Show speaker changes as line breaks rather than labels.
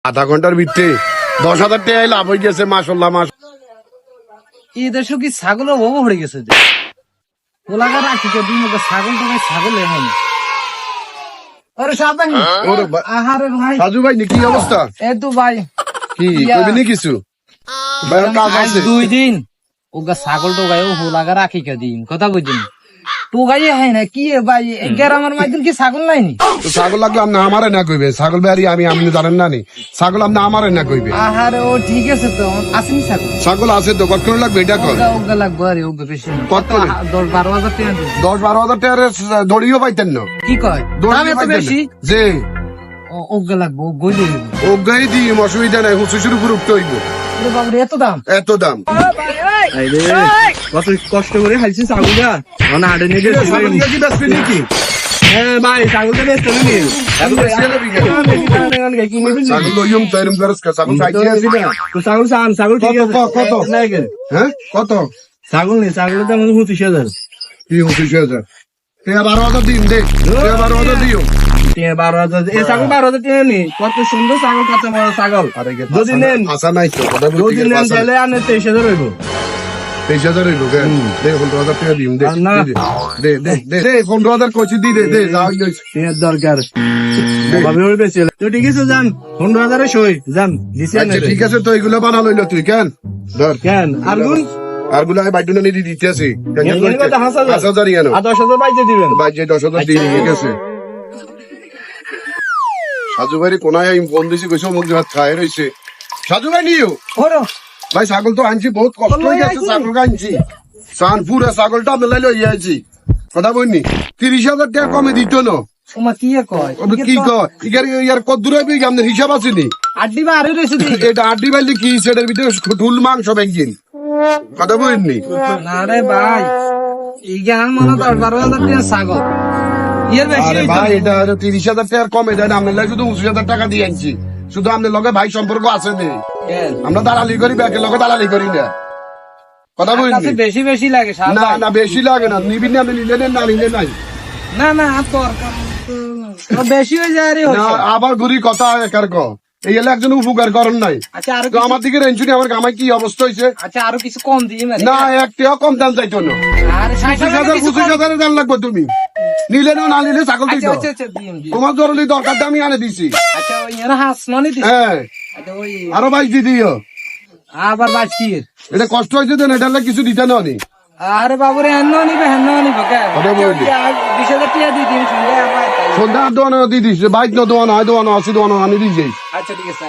আধা ঘন্টার ভিতরে 10,000 টাকা লাভ হয়ে গেছে মাশাআল্লাহ
এই দেশে কি ছাগলের অভাব হয়ে গেছে যে ওলাগা রাখি কে দিন ছাগল তো ভাই ছাগল হয় না। আরে সাবানি
ওরে
আহারে ভাই
সাজু ভাই কি অবস্থা?
এই তো ভাই
কি কইবি নি কিছু ভাই কাজ
আজ
আছে
2 দিন ওগা ছাগল তো গায় ওলাগা রাখি কে দিন কথা বুঝিনি তো গাই হয় না কি ভাই এই গ্রামের মাইদিন কি ছাগল নাই নি
তো ছাগল লাগলে আপনি আমারে না কইবে ছাগল বাড়ি আমি জানেন না নি ছাগল আপনি আমারে না কইবে
আহারে ও ঠিক আছে তো আসেনি ছাগল
ছাগল আছে তো কত করে লাগবে এটা কর
ওগা লাগবে আরে ওগা বেশি না।
কত করে?
10-12 হাজার টাকা দিন।
10-12,000 টাকা দড়িও পাইতেন না
কি কয় দামে তো বেশি
যে
ওগা লাগবে ও গইলে
ও গাই দি অসুবিধা নাই হুসু শুরু করে উঠতে হইব
ওরে বাবু এত দাম
এত দাম
কত কষ্ট করে খাইছি ছাগলটা মানে হাটে নিয়ে গেছি
ছাগল কি বেচবি নাকি
হ্যাঁ ভাই ছাগলটা বেশ চলে নি
এত বেশি হলে বিঘা ছাগল লইম তাইরম করস কা ছাগল খাইতে আসি না
ছাগল সান ছাগল ঠিক আছে
কত? হ্যাঁ কত
ছাগল নেই ছাগলের দাম 25,000
কি 25,000 টাকা 12,000 দিন দে টাকা 12,000 দিও
12,000 এই ছাগল 12,000 টাকা নেই কত সুন্দর ছাগল কত বড় ছাগল যদি নেন
আশা নাই তো কথা
যদি
বলতে
নেন তাহলে আনে 23,000 হইব
23,000 হইলো কেন দে 15,000 টাকা দিম দে
না।
দে দে দে দে 15,000 কইছি দি দে দে যা হইলো
টিয়ার দরকার ভাবে হইবে ছিল তো ঠিক আছে যান 15,000 এ সই যান দিছি
আচ্ছা ঠিক আছে তো এগুলো বানা লইলো তুই কেন ধর
কেন আর গুণ
আর গুলো আমি বাইটুনে নিয়ে দিতে আছি
এগুলো কত 5,000
5,000 ইয়ানো
আর 10,000 বাইজে দিবেন
ভাই যে 10,000 দিয়ে ঠিক আছে সাজু ভাই কোনায় আমি ফোন দিছি কইছো মুখ ভাত খায় রইছে সাজু ভাই নিও
ওরো
ভাই ছাগল তো আনছি বহুত কষ্ট হয়ে গেছে ছাগল আনছি সানপুরা ছাগলটা মেলাই লই আইছি কথা বলনি 30,000 টাকা কমে দিত না
তোমা কি কয়
ও কি কয় ইয়ার কত দূরে বি আমাদের হিসাব আছে নি
আড্ডি বা আরে রইছে দি
এটা আড্ডি বাইলি কি সেটার ভিতরে ঠুল মাংস ব্যাংকিন কথা বলনি
না রে ভাই এই গান মনে 10-12 হাজার টাকা ছাগল এর বেশি
আরে ভাই এটা 30,000 টাকা কমে দেন আমরা লাগে শুধু 29,000 টাকা দিয়ে আনছি শুধু আমাদের লগে ভাই সম্পর্ক আছে নে আমরা দালালি করি ব্যাকের লগে দালালি করি না কথা বলনি
কাছে বেশি বেশি লাগে
না
সাদা
না বেশি লাগে না নিবিন আপনি নিলে নেন না নিলে নাই
না না আর দরকার তো বেশি হয়ে যায় রে
না
হইছে
আবার ঘুরি কথা একার ক এই হলে একজন উপকার করেন নাই
আচ্ছা আর
তো আমার দিকে রেঞ্চুনি আমার গামায় কি অবস্থা হয়েছে
আচ্ছা আরো কিছু কম দিই মানে
না একটাও কম দাম চাইতো না
আর 60,000 কিছু কম
25,000 দাম লাগবে তুমি নিলে না নিলে ছাগল
আচ্ছা
দিতো
আচ্ছা আচ্ছা দিম দিম
তোমার জরুরি দরকার আমি আনে দিছি
আচ্ছা ওই এর হাস ননি দিস
হ্যাঁ
আচ্ছা ওই
আরো বাইশ দি দিও
আবার বাকি
এটা কষ্ট হয়েছে তো এটা হলে কিছু দিতে না নি
আরে বাবুরে হেন্ন নিবে কে
কথা বললি।
20,000 টাকা দিয়ে দিন সঙ্গে আবার
সন্ধ্যা দোয়ানো দি দিস বাইক না দোয়ানো হয় দোয়ানো আছে দোয়ানো আনি দিয়েছি
আচ্ছা ঠিক আছে